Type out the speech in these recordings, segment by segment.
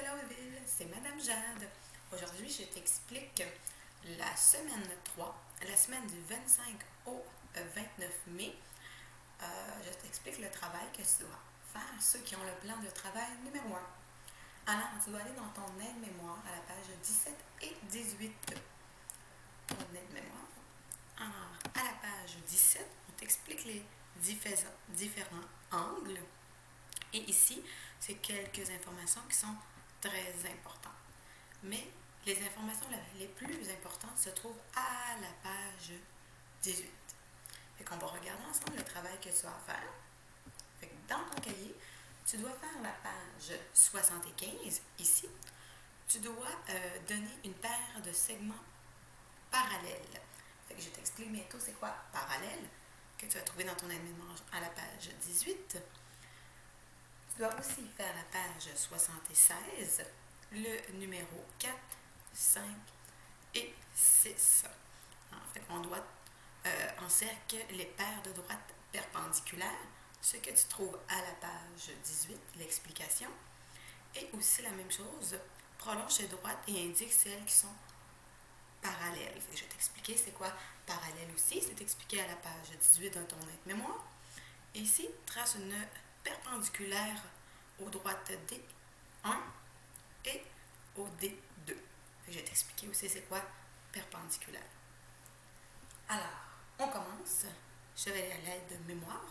Deloville, c'est Madame Jade. Aujourd'hui, je t'explique la semaine 3, la semaine du 25 au 29 mai. Je t'explique le travail que tu dois faire, ceux qui ont le plan de travail numéro 1. Alors, tu dois aller dans ton aide-mémoire à la page 17 et 18. Ton aide-mémoire. Alors, à la page 17, on t'explique les différents angles. Et ici, c'est quelques informations qui sont très importantes. Mais les informations les plus importantes se trouvent à la page 18. Fait qu'on va regarder ensemble le travail que tu as à faire. Fait que dans ton cahier, tu dois faire la page 75, ici. Tu dois donner une paire de segments parallèles. Fait que je t'explique bientôt c'est quoi parallèle, que tu vas trouver dans ton aide-mémoire à la page 18. Tu dois aussi faire la page 76, le numéro 4, 5 et 6. En fait, on doit encercler les paires de droites perpendiculaires, ce que tu trouves à la page 18, l'explication. Et aussi la même chose, prolonge les droites et indique celles qui sont parallèles. Fait que je vais t'expliquer c'est quoi parallèle aussi. C'est expliqué à la page 18 dans ton aide-mémoire. Et ici, trace une perpendiculaire aux droites D1 et au D2. Je vais t'expliquer aussi c'est quoi perpendiculaire. Alors, on commence. Je vais aller à l'aide de mémoire.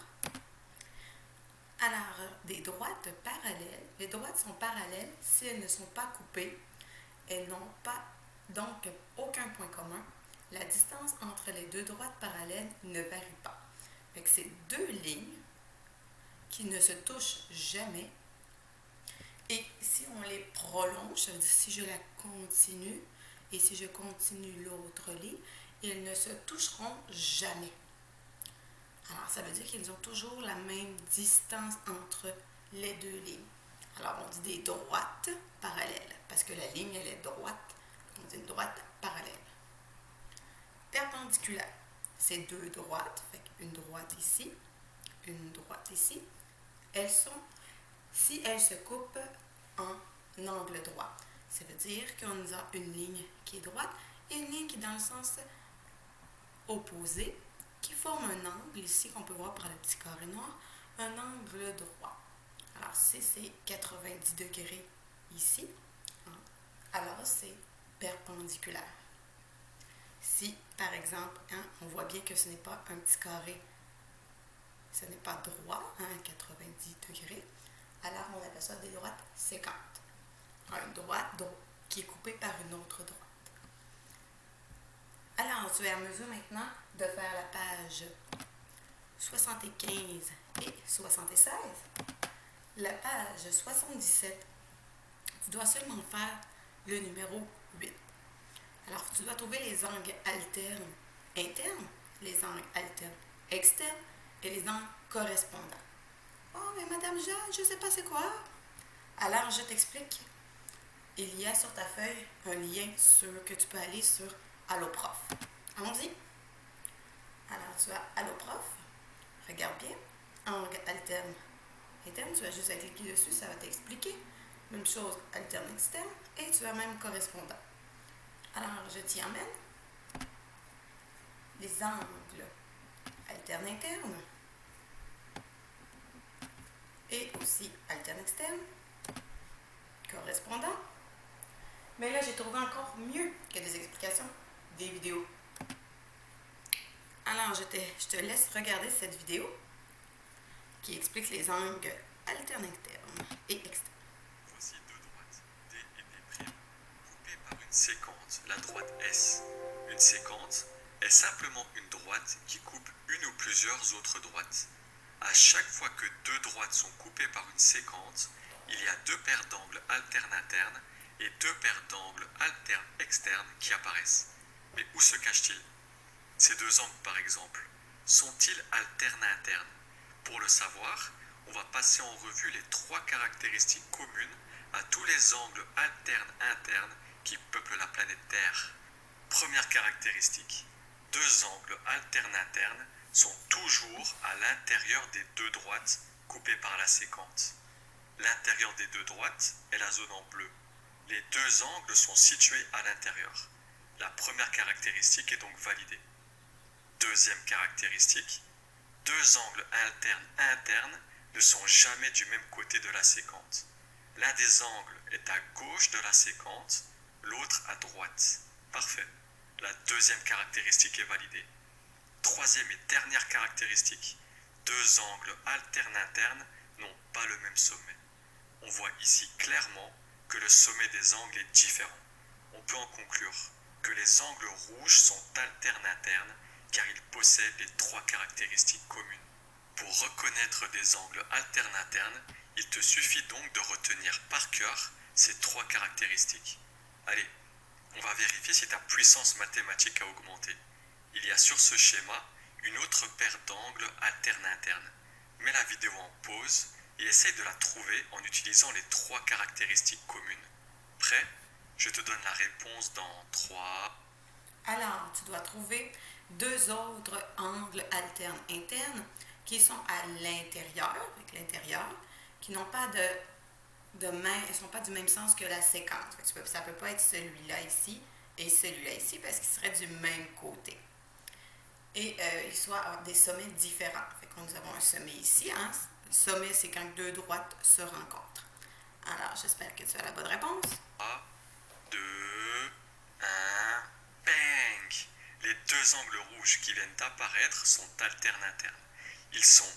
Alors, des droites parallèles. Les droites sont parallèles si elles ne sont pas coupées. Elles n'ont pas donc aucun point commun. La distance entre les deux droites parallèles ne varie pas. Fait que c'est deux lignes qui ne se touchent jamais. Et si on les prolonge, ça veut dire si je la continue et si je continue l'autre ligne, ils ne se toucheront jamais. Alors, ça veut dire qu'ils ont toujours la même distance entre les deux lignes. Alors, on dit des droites parallèles, parce que la ligne, elle est droite. On dit une droite parallèle. Perpendiculaire, c'est deux droites. Fait une droite ici, une droite ici. Elles sont, si elles se coupent en angle droit, ça veut dire qu'on a une ligne qui est droite et une ligne qui est dans le sens opposé, qui forme un angle ici qu'on peut voir par le petit carré noir, un angle droit. Alors si c'est 90 degrés ici, alors c'est perpendiculaire. Si par exemple, on voit bien que ce n'est pas un petit carré, ce n'est pas droit, 90 degrés, alors on appelle ça des droites séquentes. Une droite donc, qui est coupée par une autre droite. Alors, tu es à mesure maintenant de faire la page 75 et 76. La page 77, tu dois seulement faire le numéro 8. Alors, tu dois trouver les angles alternes internes, les angles alternes externes et les angles correspondants. Oh, mais Madame Jeanne, je ne sais pas c'est quoi. Alors, je t'explique. Il y a sur ta feuille un lien que tu peux aller sur Alloprof. Allons-y. Alors, tu as Alloprof. Regarde bien. Angle alterne interne. Tu vas juste cliquer dessus, ça va t'expliquer. Même chose, alterne externe. Et tu as même correspondant. Alors, je t'y emmène. Les angles alterne interne. Et aussi alterne externe. Correspondant. Mais là, j'ai trouvé encore mieux que des explications, des vidéos. Alors, je te laisse regarder cette vidéo qui explique les angles alternes internes et externes. Voici deux droites, D et D', coupées par une séquente, la droite S. Une séquente est simplement une droite qui coupe une ou plusieurs autres droites. À chaque fois que deux droites sont coupées par une séquente, il y a deux paires d'angles alternes internes et deux paires d'angles alternes externes qui apparaissent. Mais où se cachent-ils? Ces deux angles, par exemple, sont-ils alternes internes? Pour le savoir, on va passer en revue les trois caractéristiques communes à tous les angles alternes internes qui peuplent la planète Terre. Première caractéristique, deux angles alternes internes sont toujours à l'intérieur des deux droites coupées par la séquente. L'intérieur des deux droites est la zone en bleu. Les deux angles sont situés à l'intérieur. La première caractéristique est donc validée. Deuxième caractéristique, deux angles alternes internes ne sont jamais du même côté de la séquente. L'un des angles est à gauche de la séquente, l'autre à droite. Parfait. La deuxième caractéristique est validée. Troisième et dernière caractéristique, deux angles alternes internes n'ont pas le même sommet. On voit ici clairement que le sommet des angles est différent. On peut en conclure que les angles rouges sont alternes internes car ils possèdent les trois caractéristiques communes. Pour reconnaître des angles alternes internes, il te suffit donc de retenir par cœur ces trois caractéristiques. Allez, on va vérifier si ta puissance mathématique a augmenté. Il y a sur ce schéma une autre paire d'angles alternes internes. Mets la vidéo en pause et essaye de la trouver en utilisant les trois caractéristiques communes. Prêt? Je te donne la réponse dans 3. Alors, tu dois trouver deux autres angles alternes internes qui sont à l'intérieur, avec l'intérieur, qui n'ont pas ils sont pas du même sens que la séquence. Ça ne peut pas être celui-là ici et celui-là ici parce qu'ils seraient du même côté. Et ils soient des sommets différents. Nous avons un sommet ici. Hein? Le sommet, c'est quand deux droites se rencontrent. Alors, j'espère que tu as la bonne réponse. 3, 2, 1, bang! Les deux angles rouges qui viennent d'apparaître sont alternes internes. Ils sont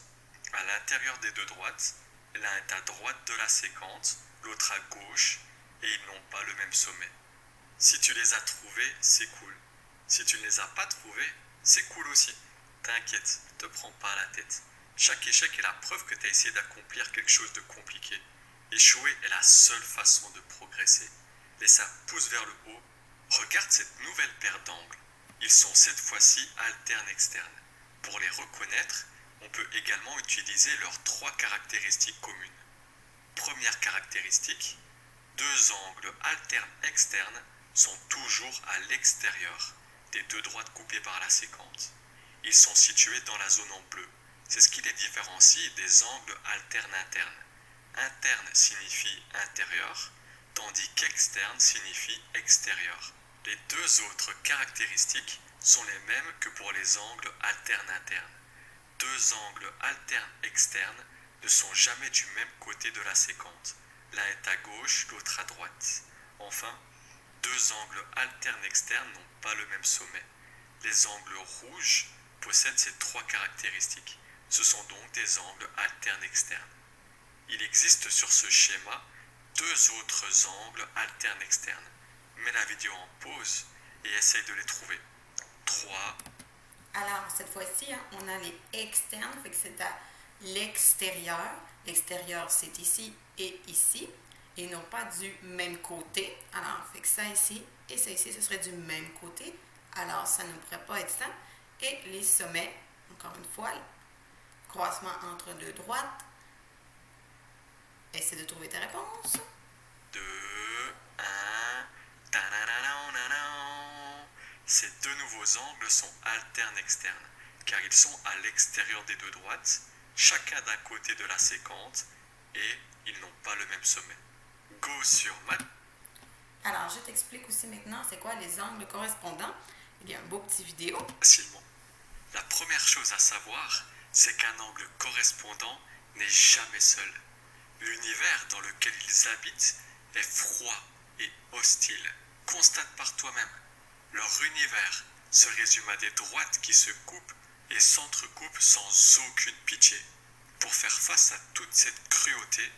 à l'intérieur des deux droites, l'un est à droite de la séquente, l'autre à gauche, et ils n'ont pas le même sommet. Si tu les as trouvés, c'est cool. Si tu ne les as pas trouvés, c'est cool aussi. T'inquiète, ne te prends pas la tête. Chaque échec est la preuve que tu as essayé d'accomplir quelque chose de compliqué. Échouer est la seule façon de progresser. Laisse un pouce vers le haut. Regarde cette nouvelle paire d'angles. Ils sont cette fois-ci alternes externes. Pour les reconnaître, on peut également utiliser leurs trois caractéristiques communes. Première caractéristique, deux angles alternes externes sont toujours à l'extérieur des deux droites coupées par la séquente. Ils sont situés dans la zone en bleu. C'est ce qui les différencie des angles alternes internes. Interne signifie intérieur, tandis qu'externe signifie extérieur. Les deux autres caractéristiques sont les mêmes que pour les angles alternes internes. Deux angles alternes externes ne sont jamais du même côté de la séquente. L'un est à gauche, l'autre à droite. Enfin, deux angles alternes externes n'ont pas le même sommet. Les angles rouges possèdent ces trois caractéristiques. Ce sont donc des angles alternes externes. Il existe sur ce schéma deux autres angles alternes externes. Mets la vidéo en pause et essaye de les trouver. 3. Alors, cette fois-ci, hein, on a les externes, fait que c'est à l'extérieur. L'extérieur, c'est ici et ici. Et non pas du même côté. Alors, fait que ça ici et ça ici, ce serait du même côté. Alors, ça ne pourrait pas être ça. Et les sommets, encore une fois, croisement entre deux droites. Essaie de trouver ta réponse. 2, 1. Ces deux nouveaux angles sont alternes externes, car ils sont à l'extérieur des deux droites, chacun d'un côté de la séquente, et ils n'ont pas le même sommet. Go sur Math. Alors, je t'explique aussi maintenant c'est quoi les angles correspondants. Il y a un beau petit vidéo. Facilement. La première chose à savoir, c'est qu'un angle correspondant n'est jamais seul. L'univers dans lequel ils habitent est froid et hostile. Constate par toi-même. Leur univers se résume à des droites qui se coupent et s'entrecoupent sans aucune pitié. Pour faire face à toute cette cruauté,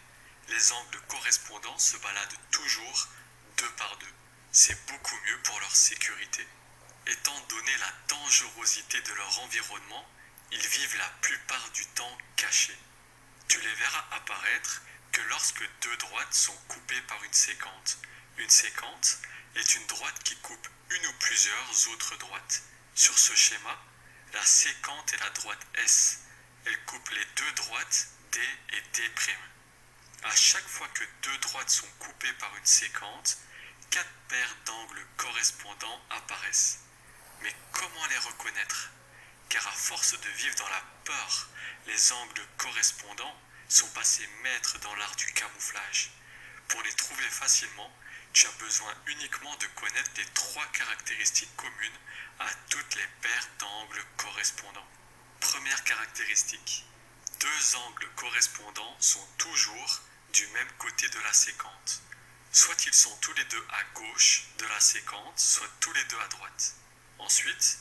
les angles correspondants se baladent toujours deux par deux. C'est beaucoup mieux pour leur sécurité. Étant donné la dangerosité de leur environnement, ils vivent la plupart du temps cachés. Tu les verras apparaître que lorsque deux droites sont coupées par une séquente. Une séquente est une droite qui coupe une ou plusieurs autres droites. Sur ce schéma, la séquente est la droite S. Elle coupe les deux droites D et D'. À chaque fois que deux droites sont coupées par une séquente, quatre paires d'angles correspondants apparaissent. Mais comment les reconnaître? Car à force de vivre dans la peur, les angles correspondants sont passés maîtres dans l'art du camouflage. Pour les trouver facilement, tu as besoin uniquement de connaître les 3 caractéristiques communes à toutes les paires d'angles correspondants. Première caractéristique, 2 angles correspondants sont toujours du même côté de la séquente. Soit ils sont tous les deux à gauche de la séquente, soit tous les deux à droite. Ensuite,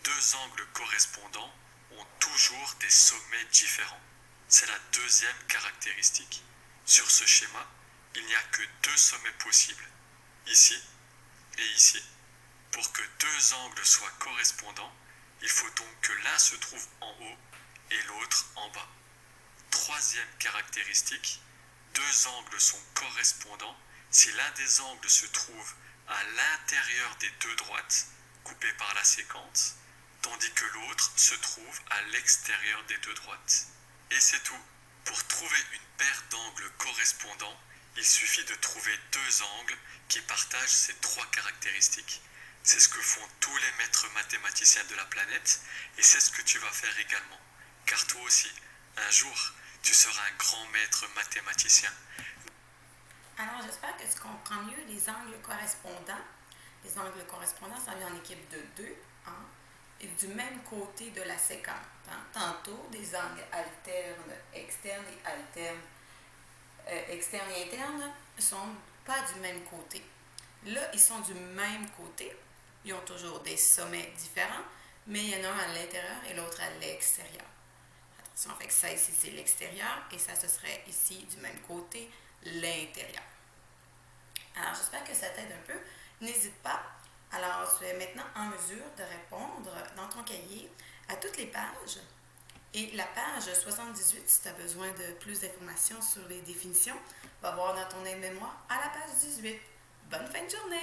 2 angles correspondants ont toujours des sommets différents. C'est la deuxième caractéristique. Sur ce schéma, il n'y a que 2 sommets possibles, ici et ici. Pour que 2 angles soient correspondants, il faut donc que l'un se trouve en haut et l'autre en bas. Troisième caractéristique, 2 angles sont correspondants si l'un des angles se trouve à l'intérieur des 2 droites, coupées par la séquence, tandis que l'autre se trouve à l'extérieur des 2 droites. Et c'est tout. Pour trouver une paire d'angles correspondants, il suffit de trouver 2 angles qui partagent ces 3 caractéristiques. C'est ce que font tous les maîtres mathématiciens de la planète et c'est ce que tu vas faire également. Car toi aussi, un jour, tu seras un grand maître mathématicien. Alors, j'espère que tu comprends mieux les angles correspondants. Les angles correspondants, ça vient en équipe de 2, hein, et du même côté de la séquence. Hein. Tantôt, des angles externes et internes ne sont pas du même côté. Là, ils sont du même côté. Ils ont toujours des sommets différents, mais il y en a un à l'intérieur et l'autre à l'extérieur. Attention, fait que ça ici, c'est l'extérieur et ça, ce serait ici, du même côté, l'intérieur. Alors, j'espère que ça t'aide un peu. N'hésite pas. Alors, tu es maintenant en mesure de répondre dans ton cahier à toutes les pages. Et la page 78, si tu as besoin de plus d'informations sur les définitions, va voir dans ton aide-mémoire à la page 18. Bonne fin de journée!